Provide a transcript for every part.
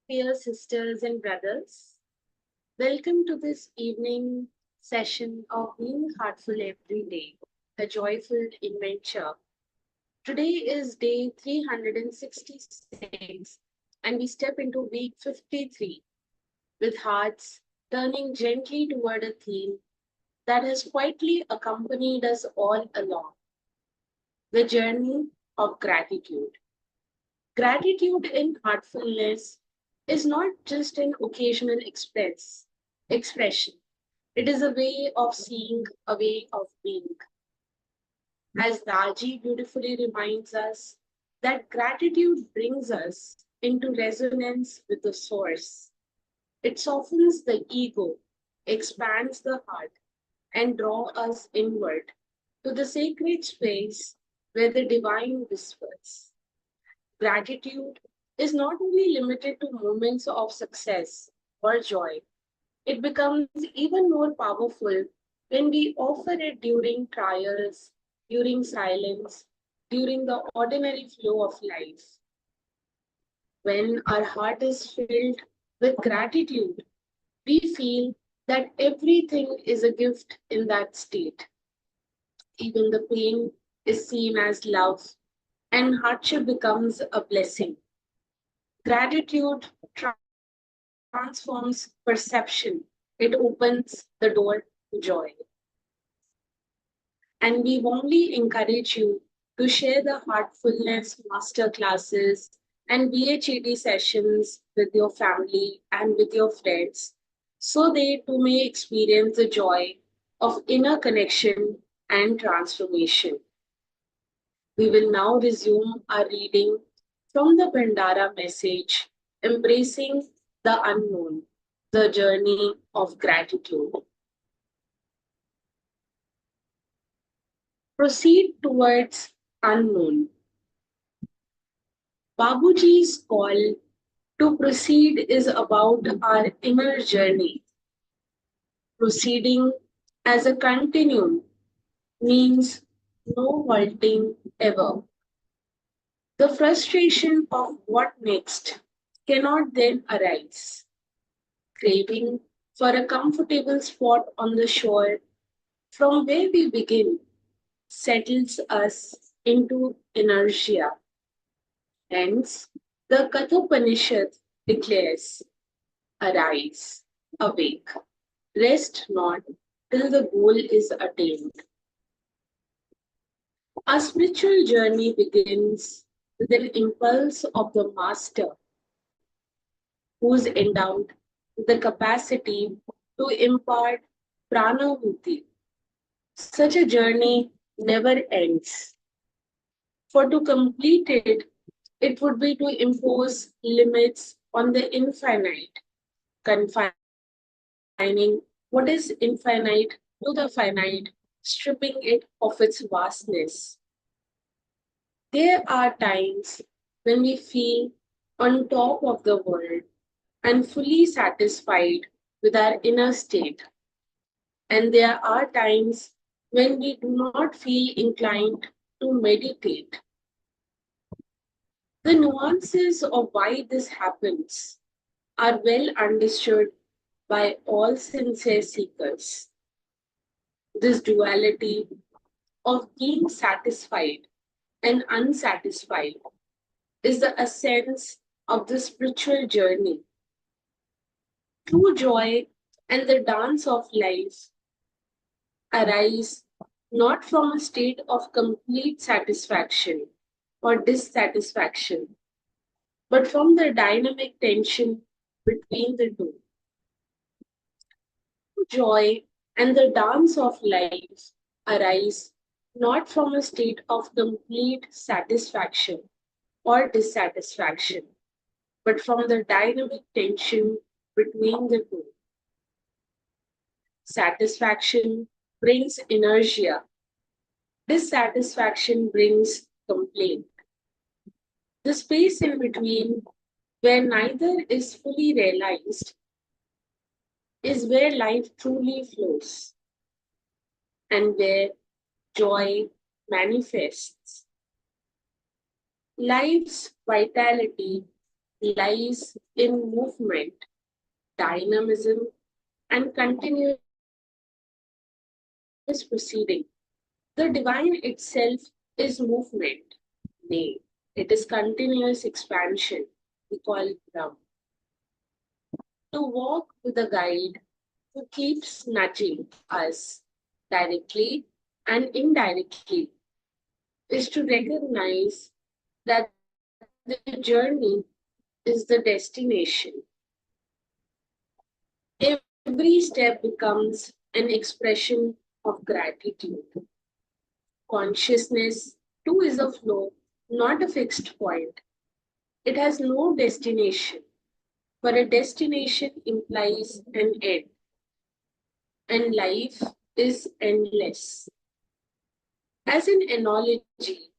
Dear sisters and brothers, welcome to this evening session of Being Heartful Every Day, a joyful adventure. Today is day 366, and we step into week 53 with hearts turning gently toward a theme that has quietly accompanied us all along, the journey of gratitude. Gratitude in heartfulness is not just an occasional expression. It is a way of seeing, a way of being. As Raji beautifully reminds us, that gratitude brings us into resonance with the source. It softens the ego, expands the heart, and draws us inward to the sacred space where the divine whispers. Gratitude is not only limited to moments of success or joy, it becomes even more powerful when we offer it during trials, during silence, during the ordinary flow of life. When our heart is filled with gratitude, we feel that everything is a gift in that state. Even the pain is seen as love, and hardship becomes a blessing. Gratitude transforms perception, it opens the door to joy. And we warmly encourage you to share the Heartfulness master classes and BHED sessions with your family and with your friends so they too may experience the joy of inner connection and transformation. We will now resume our reading from the Bhandara message, Embracing the Unknown, the Journey of Gratitude. Proceed towards unknown. Babuji's call to proceed is about our inner journey. Proceeding as a continuum means no halting ever. The frustration of what next cannot then arise. Craving for a comfortable spot on the shore from where we begin settles us into inertia. Hence, the Kathopanishad declares, arise, awake, rest not till the goal is attained. Our spiritual journey begins with an impulse of the Master who is endowed with the capacity to impart pranahuti. Such a journey never ends. For to complete it, it would be to impose limits on the infinite, confining what is infinite to the finite, stripping it of its vastness. There are times when we feel on top of the world and fully satisfied with our inner state. And there are times when we do not feel inclined to meditate. The nuances of why this happens are well understood by all sincere seekers. This duality of being satisfied and unsatisfied is the essence of the spiritual journey. True joy and the dance of life arise not from a state of complete satisfaction or dissatisfaction, but from the dynamic tension between the two. Joy and the dance of life arise not from a state of complete satisfaction or dissatisfaction, but from the dynamic tension between the two. Satisfaction brings inertia, dissatisfaction brings complaint. The space in between, where neither is fully realized, is where life truly flows and where joy manifests. Life's vitality lies in movement, dynamism, and continuous proceeding. The divine itself is movement. Nay, it is continuous expansion. We call it Brahma. To walk with a guide who keeps nudging us directly and indirectly is to recognize that the journey is the destination. Every step becomes an expression of gratitude. Consciousness, too, is a flow, not a fixed point. It has no destination, for a destination implies an end, and life is endless. As an analogy,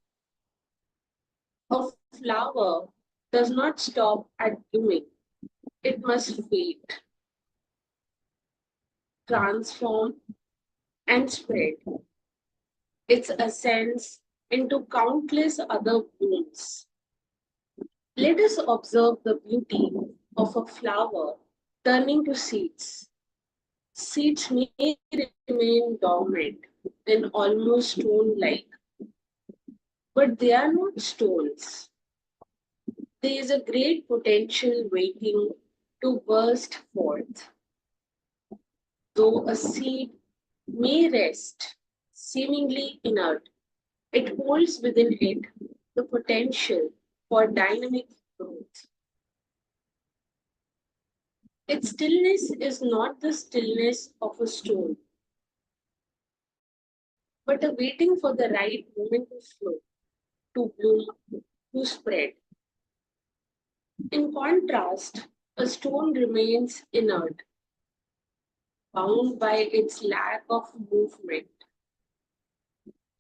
a flower does not stop at blooming, it must wait, transform, and spread its essence into countless other blooms. Let us observe the beauty of a flower turning to seeds. Seeds may remain dormant and almost stone like, but they are not stones. There is a great potential waiting to burst forth. Though a seed may rest, seemingly inert, it holds within it the potential for dynamic growth. Its stillness is not the stillness of a stone, but a waiting for the right moment to flow, to bloom, to spread. In contrast, a stone remains inert, bound by its lack of movement.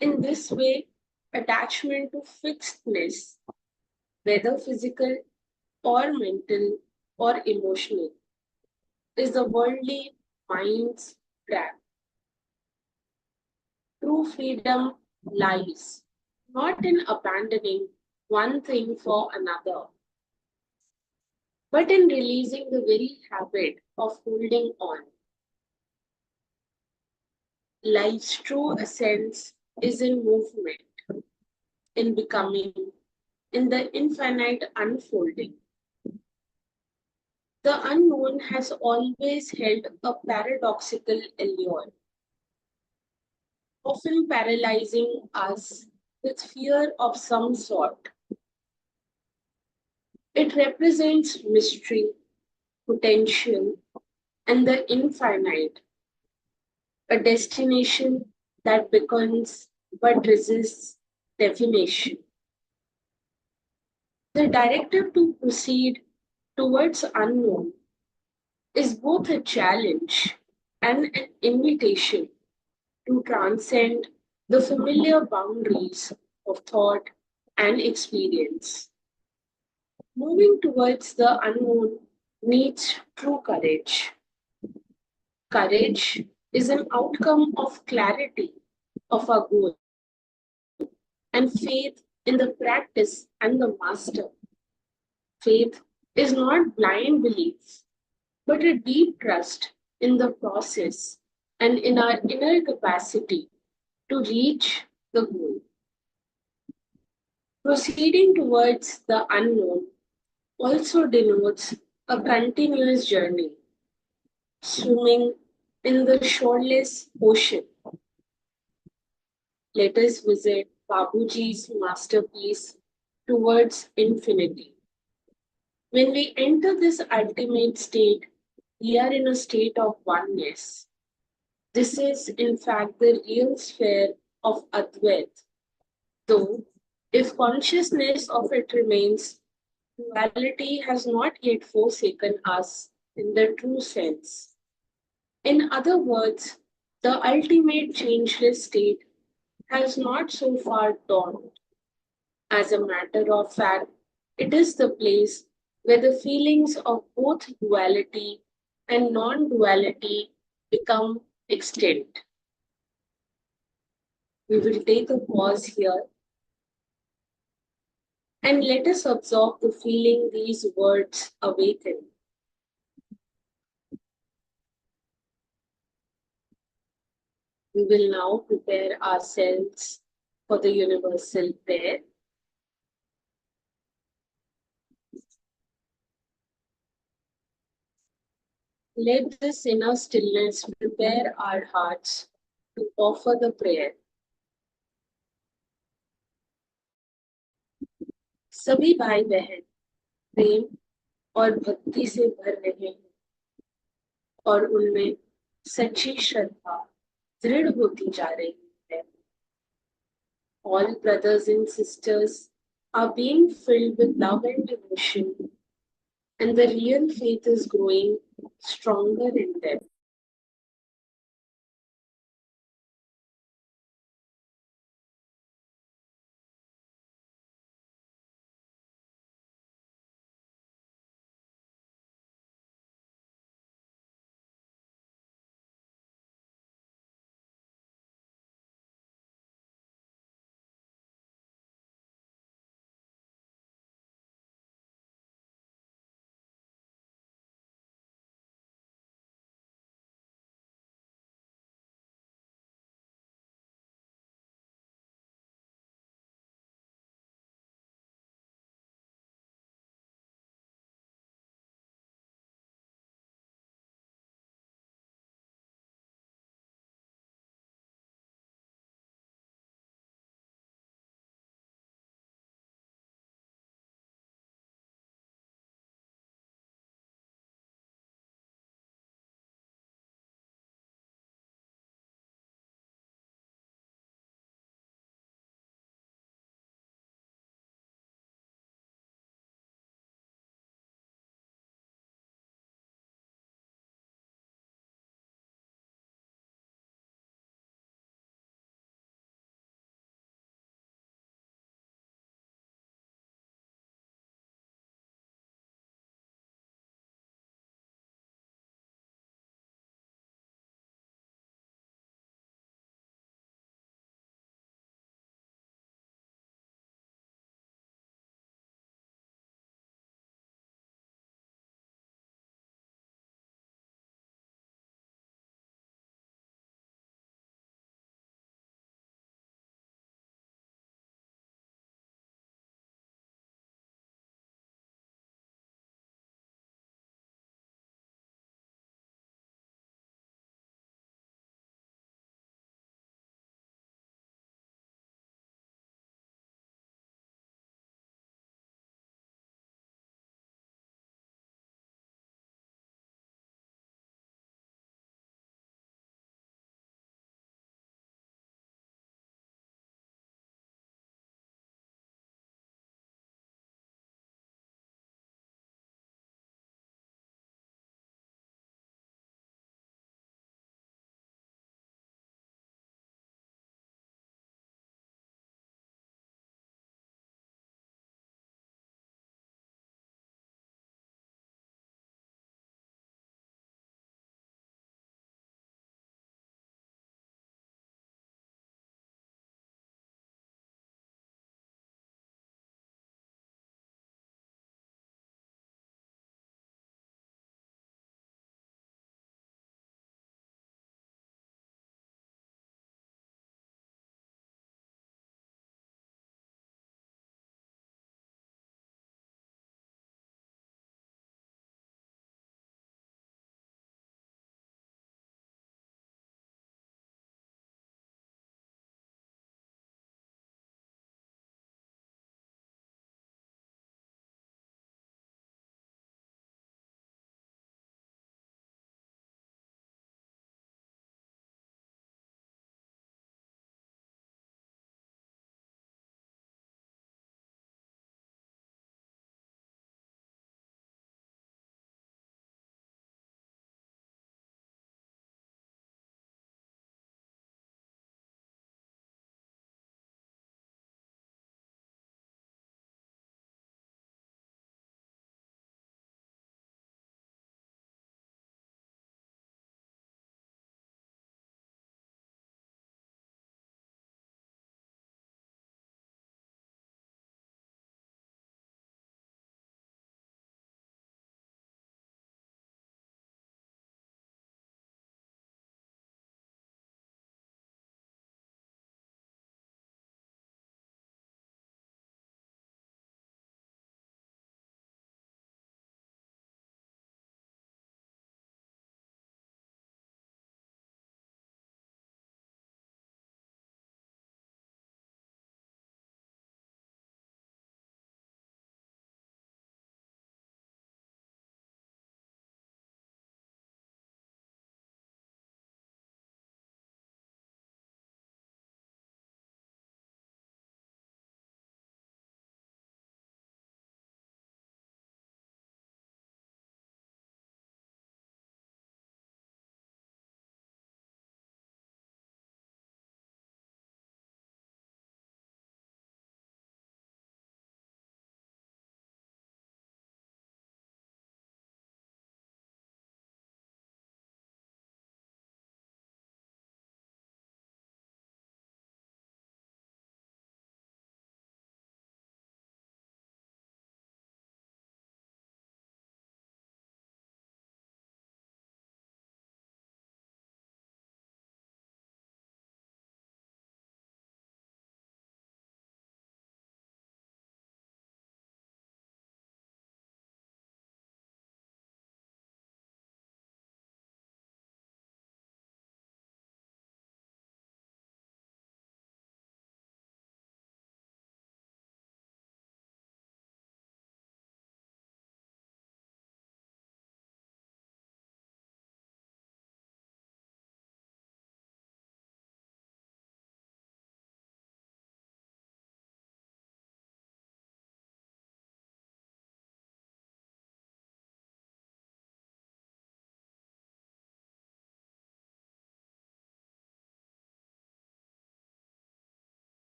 In this way, attachment to fixedness, whether physical or mental or emotional, is the worldly mind's trap. True freedom lies not in abandoning one thing for another, but in releasing the very habit of holding on. Life's true essence is in movement, in becoming, in the infinite unfolding. The unknown has always held a paradoxical allure, often paralyzing us with fear of some sort. It represents mystery, potential, and the infinite, a destination that beckons but resists definition. The directive to proceed towards unknown is both a challenge and an invitation to transcend the familiar boundaries of thought and experience. Moving towards the unknown needs true courage. Courage is an outcome of clarity of our goal and faith in the practice and the master. Faith is not blind belief, but a deep trust in the process and in our inner capacity to reach the goal. Proceeding towards the unknown also denotes a continuous journey, swimming in the shoreless ocean. Let us visit Babuji's masterpiece, Towards Infinity. When we enter this ultimate state, we are in a state of oneness. This is, in fact, the real sphere of Advait. Though, if consciousness of it remains, duality has not yet forsaken us in the true sense. In other words, the ultimate changeless state has not so far dawned. As a matter of fact, it is the place where the feelings of both duality and non duality become extinct. We will take a pause here And let us absorb the feeling these words awaken. We will now prepare ourselves for the universal prayer. Let this inner stillness prepare our hearts to offer the prayer. सभी भाई बहन प्रेम और भक्ति से भर रहे हैं और उनमें सच्ची श्रद्धा दृढ़ होती जा रही है. All brothers and sisters are being filled with love and devotion, and the real faith is growing stronger in them.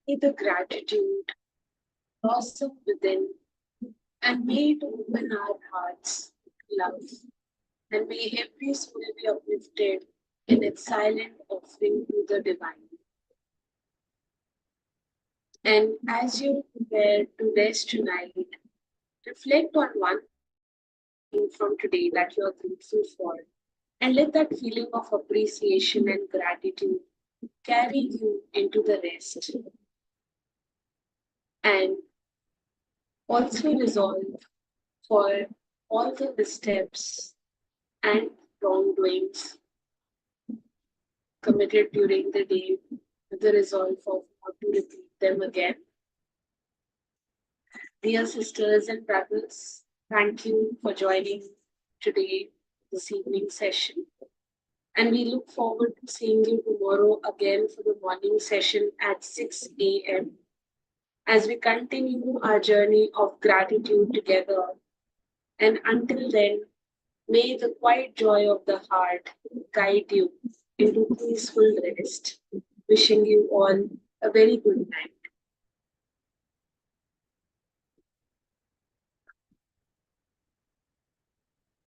May the gratitude blossom within, and may it open our hearts to love, and may every soul be uplifted in its silent offering to the divine. And as you prepare to rest tonight, reflect on one thing from today that you are grateful for, and let that feeling of appreciation and gratitude carry you into the rest. And also resolve for all the missteps and wrongdoings committed during the day with the resolve of not to repeat them again. Dear sisters and brothers, thank you for joining today, this evening session. And we look forward to seeing you tomorrow again for the morning session at 6 a.m. as we continue our journey of gratitude together. And until then, may the quiet joy of the heart guide you into peaceful rest. Wishing you all a very good night.